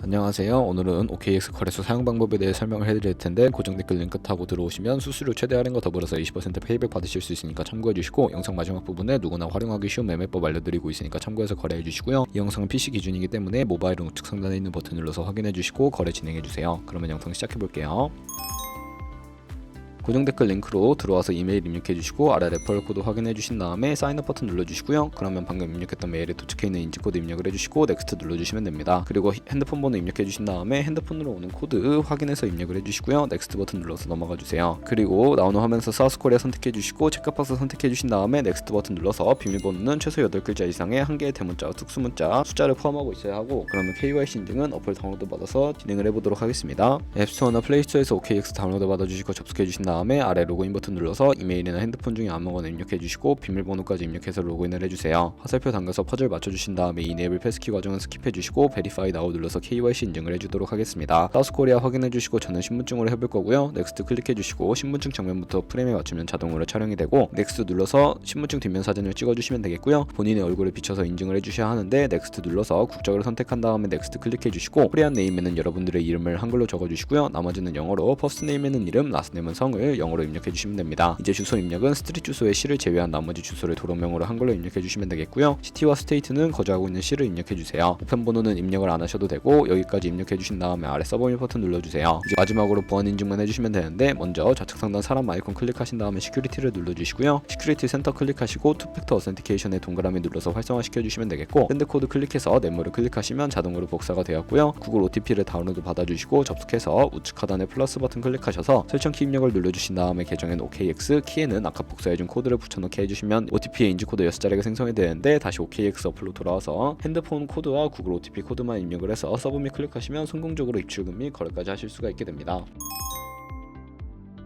안녕하세요. 오늘은 OKX 거래소 사용 방법에 대해 설명을 해드릴 텐데 고정 댓글 링크 타고 들어오시면 수수료 최대 할인과 더불어서 20% 페이백 받으실 수 있으니까 참고해주시고, 영상 마지막 부분에 누구나 활용하기 쉬운 매매법 알려드리고 있으니까 참고해서 거래해주시고요. 이 영상은 PC 기준이기 때문에 모바일은 우측 상단에 있는 버튼 눌러서 확인해주시고 거래 진행해주세요. 그러면 영상 시작해볼게요. 고정 댓글 링크로 들어와서 이메일 입력해주시고 아래 레퍼럴 코드 확인해주신 다음에 사인업 버튼 눌러주시고요. 그러면 방금 입력했던 메일에 도착해있는 인증코드 입력을 해주시고 넥스트 눌러주시면 됩니다. 그리고 핸드폰 번호 입력해주신 다음에 핸드폰으로 오는 코드 확인해서 입력을 해주시고요. 넥스트 버튼 눌러서 넘어가주세요. 그리고 나오는 화면에서 사우스코리아 선택해주시고 체크박스 선택해주신 다음에 넥스트 버튼 눌러서 비밀번호는 최소 8글자 이상의 한 개의 대문자, 특수문자, 숫자를 포함하고 있어야 하고, 그러면 KYC 인증은 어플 다운로드 받아서 진행을 해보도록 하겠습니다. 앱스토어나 플레이스토어에서 OKX 다운로드 받아주시고 접속해주신 다음에 아래 로그인 버튼 눌러서 이메일이나 핸드폰 중에 아무거나 입력해주시고 비밀번호까지 입력해서 로그인을 해주세요. 화살표 당겨서 퍼즐 맞춰주신 다음에 이네이블 패스키 과정은 스킵해주시고 베리파이 나우 눌러서 KYC 인증을 해주도록 하겠습니다. 사우스코리아 확인해주시고 저는 신분증으로 해볼 거고요. 넥스트 클릭해주시고 신분증 정면부터 프레임에 맞추면 자동으로 촬영이 되고, 넥스트 눌러서 신분증 뒷면 사진을 찍어주시면 되겠고요. 본인의 얼굴을 비춰서 인증을 해주셔야 하는데 넥스트 눌러서 국적을 선택한 다음에 넥스트 클릭해주시고, 코리안 네임에는 여러분들의 이름을 한글로 적어주시고요. 나머지는 영어로, 퍼스트 네임에는 이름, 라스트 네임은 성을 영어로 입력해주시면 됩니다. 이제 주소 입력은 스트릿 주소의 시를 제외한 나머지 주소를 도로명으로 한글로 입력해주시면 되겠고요. 시티와 스테이트는 거주하고 있는 시를 입력해주세요. 우편번호는 입력을 안 하셔도 되고, 여기까지 입력해주신 다음에 아래 서브밋 버튼 눌러주세요. 이제 마지막으로 보안 인증만 해주시면 되는데, 먼저 좌측 상단 사람 아이콘 클릭하신 다음에 시큐리티를 눌러주시고요. 시큐리티 센터 클릭하시고 투팩터 어센티케이션에 동그라미 눌러서 활성화시켜주시면 되겠고, 샌드코드 클릭해서 네모를 클릭하시면 자동으로 복사가 되었고요. 구글 OTP를 다운로드 받아주시고 접속해서 우측 하단에 플러스 버튼 클릭하셔서 설정키 입력을 눌러주신 다음에 계정엔 OKX, 키에는 아까 복사해준 코드를 붙여넣게 해주시면 OTP의 인증코드 6자리가 생성이 되는데, 다시 OKX 어플로 돌아와서 핸드폰 코드와 구글 OTP 코드만 입력을 해서 서브밋 클릭하시면 성공적으로 입출금 및 거래까지 하실 수가 있게 됩니다.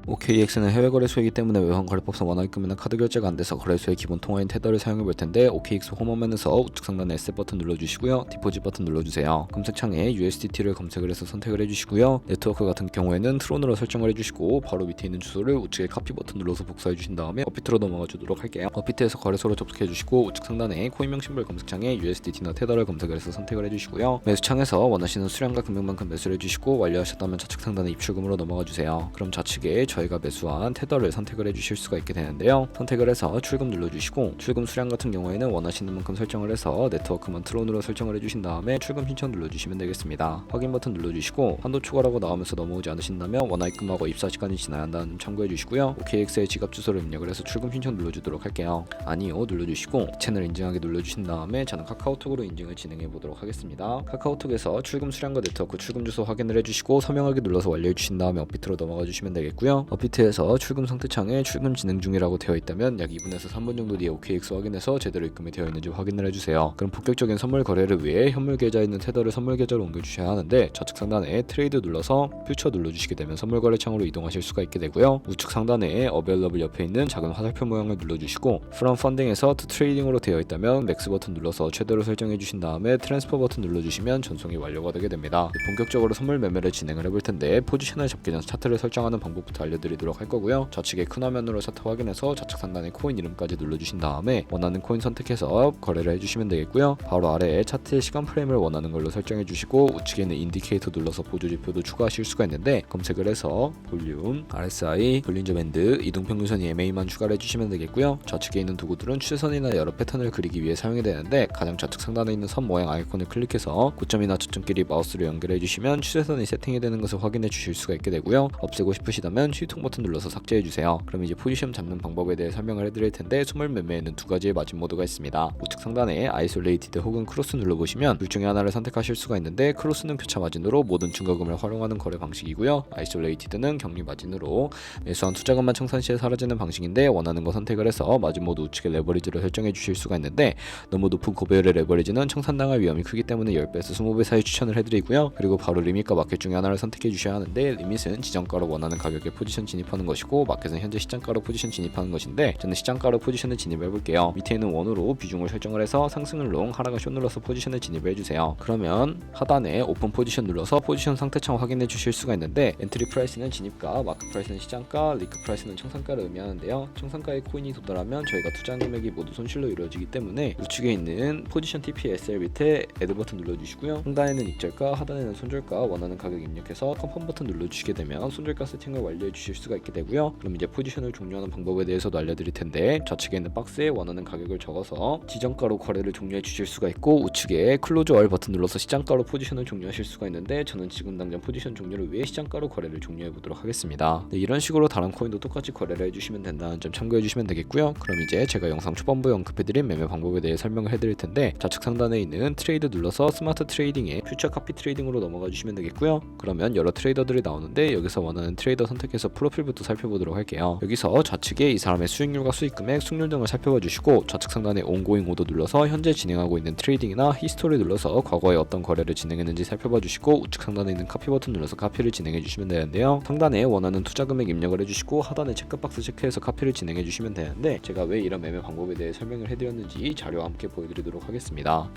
OKX는 해외 거래소이기 때문에 외환거래법상 원화입금이나 카드 결제가 안 돼서 거래소의 기본 통화인 테더를 사용해 볼 텐데, OKX 홈화면에서 우측 상단에 에셋 버튼 눌러주시고요. 디포짓 버튼 눌러주세요. 검색창에 USDT를 검색을 해서 선택을 해주시고요. 네트워크 같은 경우에는 트론으로 설정을 해주시고, 바로 밑에 있는 주소를 우측에 카피 버튼 눌러서 복사해 주신 다음에 업비트로 넘어가 주도록 할게요. 업비트에서 거래소로 접속해 주시고 우측 상단에 코인명 심볼 검색창에 USDT나 테더를 검색을 해서 선택을 해주시고요. 매수창에서 원하시는 수량과 금액만큼 매수를 해주시고, 완료하셨다면 좌측 상단에 입출금으로 넘어가 주세요. 그럼 좌측에 저희가 매수한 테더를 선택을 해주실 수가 있게 되는데요. 선택을 해서 출금 눌러주시고, 출금 수량 같은 경우에는 원하시는 만큼 설정을 해서 네트워크만 트론으로 설정을 해주신 다음에 출금 신청 눌러주시면 되겠습니다. 확인 버튼 눌러주시고, 한도 초과라고 나오면서 넘어오지 않으신다면 원화 입금하고 입사 시간이 지나야 한다는 점 참고해주시고요. OKX의 지갑 주소를 입력을 해서 출금 신청 눌러주도록 할게요. 아니요 눌러주시고 채널 인증하기 눌러주신 다음에 저는 카카오톡으로 인증을 진행해 보도록 하겠습니다. 카카오톡에서 출금 수량과 네트워크 출금 주소 확인을 해주시고 서명하기 눌러서 완료해 주신 다음에 업비트로 넘어가 주시면 되겠고요. 업비트에서 출금 상태창에 출금 진행 중이라고 되어 있다면 약 2분에서 3분 정도 뒤에 OKX 확인해서 제대로 입금이 되어 있는지 확인을 해주세요. 그럼 본격적인 선물 거래를 위해 현물 계좌에 있는 테더를 선물 계좌로 옮겨주셔야 하는데, 좌측 상단에 트레이드 눌러서 퓨처 눌러주시게 되면 선물 거래 창으로 이동하실 수가 있게 되고요. 우측 상단에 어베일러블 옆에 있는 작은 화살표 모양을 눌러주시고, From Funding에서 To Trading으로 되어 있다면 맥스 버튼 눌러서 최대로 설정해 주신 다음에 트랜스퍼 버튼 눌러주시면 전송이 완료가 되게 됩니다. 본격적으로 선물 매매를 진행을 해볼 텐데, 포지션을 잡기 전 차트를 설정하는 방법부터 알려드리도록 할 거고요. 좌측에 큰 화면으로 차트 확인해서 좌측 상단에 코인 이름까지 눌러주신 다음에 원하는 코인 선택해서 거래를 해주시면 되겠고요. 바로 아래에 차트의 시간 프레임을 원하는 걸로 설정해 주시고, 우측에 있는 인디케이터 눌러서 보조지표도 추가하실 수가 있는데, 검색을 해서 볼륨, RSI, 볼린저 밴드, 이동평균선 EMA만 추가를 해주시면 되겠고요. 좌측에 있는 도구들은 추세선이나 여러 패턴을 그리기 위해 사용이 되는데, 가장 좌측 상단에 있는 선 모양 아이콘을 클릭해서 고점이나 저점끼리 마우스로 연결해 주시면 추세선이 세팅이 되는 것을 확인해 주실 수가 있게 되고요. 없애고 싶으시다면 휴통 버튼 눌러서 삭제해 주세요. 그럼 이제 포지션 잡는 방법에 대해 설명을 해드릴 텐데, 선물 매매에는 두 가지의 마진 모드가 있습니다. 우측 상단에 아이솔레이티드 혹은 크로스 눌러보시면 둘 중에 하나를 선택하실 수가 있는데, 크로스는 교차 마진으로 모든 증거금을 활용하는 거래 방식이고요. 아이솔레이티드는 격리 마진으로 매수한 투자금만 청산 시에 사라지는 방식인데, 원하는 거 선택을 해서 마진 모드 우측에 레버리지를 설정해 주실 수가 있는데, 너무 높은 고배율의 레버리지는 청산당할 위험이 크기 때문에 10배에서 20배 사이 추천을 해드리고요. 그리고 바로 리밋과 마켓 중에 하나를 선택해 주셔야 하는데, 리밋은 지정가로 원하는 가격에 포지션 포지션 진입하는 것이고 마켓은 현재 시장가로 포지션 진입하는 것인데 저는 시장가로 포지션을 진입해 볼게요. 밑에 있는 원으로 비중을 설정을 해서 상승을 롱, 하락을 숏 눌러서 포지션을 진입해 주세요. 그러면 하단에 오픈 포지션 눌러서 포지션 상태창 확인해 주실 수가 있는데 엔트리 프라이스는 진입가, 마크 프라이스는 시장가, 리크 프라이스는 청산가를 의미하는데요. 청산가의 코인이 도달하면 저희가 투자 금액이 모두 손실로 이루어지기 때문에 우측에 있는 포지션 TPSL 밑에 애드 버튼 눌러주시고요. 상단에는 익절가, 하단에는 손절가, 원하는 가격 입력해서 컨펌 버튼 눌러주시게 되면 손절가 세팅을 완료해 주실 수가 있게 되고요. 그럼 이제 포지션을 종료하는 방법에 대해서도 알려드릴 텐데 좌측에 있는 박스에 원하는 가격을 적어서 지정가로 거래를 종료해 주실 수가 있고 우측에 클로즈 월 버튼 눌러서 시장가로 포지션을 종료하실 수가 있는데 저는 지금 당장 포지션 종료를 위해 시장가로 거래를 종료해 보도록 하겠습니다. 네, 이런 식으로 다른 코인도 똑같이 거래를 해주시면 된다는 점 참고해 주시면 되겠고요. 그럼 이제 제가 영상 초반부에 언급해드린 매매 방법에 대해 설명을 해드릴 텐데 좌측 상단에 있는 트레이드 눌러서 스마트 트레이딩에 퓨처 카피 트레이딩으로 넘어가 주시면 되겠고요. 그러면 여러 트레이더들이 나오는데 여기서 원하는 트레이더 선택해서 프로필부터 살펴보도록 할게요. 여기서 좌측에 이 사람의 수익률과 수익금액, 숙률 등을 살펴봐 주시고 좌측 상단에 온고잉 오더 눌러서 현재 진행하고 있는 트레이딩이나 히스토리 눌러서 과거에 어떤 거래를 진행했는지 살펴봐 주시고 우측 상단에 있는 카피 버튼 눌러서 카피를 진행해 주시면 되는데요. 상단에 원하는 투자 금액 입력을 해주시고 하단에 체크박스 체크해서 카피를 진행해 주시면 되는데 제가 왜 이런 매매 방법에 대해 설명을 해드렸는지 자료와 함께 보여드리도록 하겠습니다.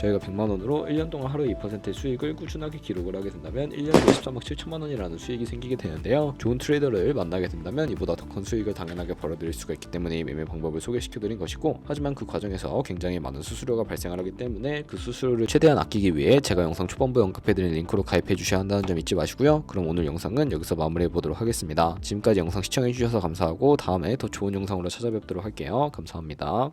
저희가 100만원으로 1년 동안 하루 2%의 수익을 꾸준하게 기록을 하게 된다면 1년에 53억 7천만원이라는 수익이 생기게 되는데요. 좋은 트레이더를 만나게 된다면 이보다 더 큰 수익을 당연하게 벌어들일 수가 있기 때문에 이 매매 방법을 소개시켜드린 것이고 하지만 그 과정에서 굉장히 많은 수수료가 발생하기 때문에 그 수수료를 최대한 아끼기 위해 제가 영상 초반부에 언급해드린 링크로 가입해 주셔야 한다는 점 잊지 마시고요. 그럼 오늘 영상은 여기서 마무리해 보도록 하겠습니다. 지금까지 영상 시청해 주셔서 감사하고 다음에 더 좋은 영상으로 찾아뵙도록 할게요. 감사합니다.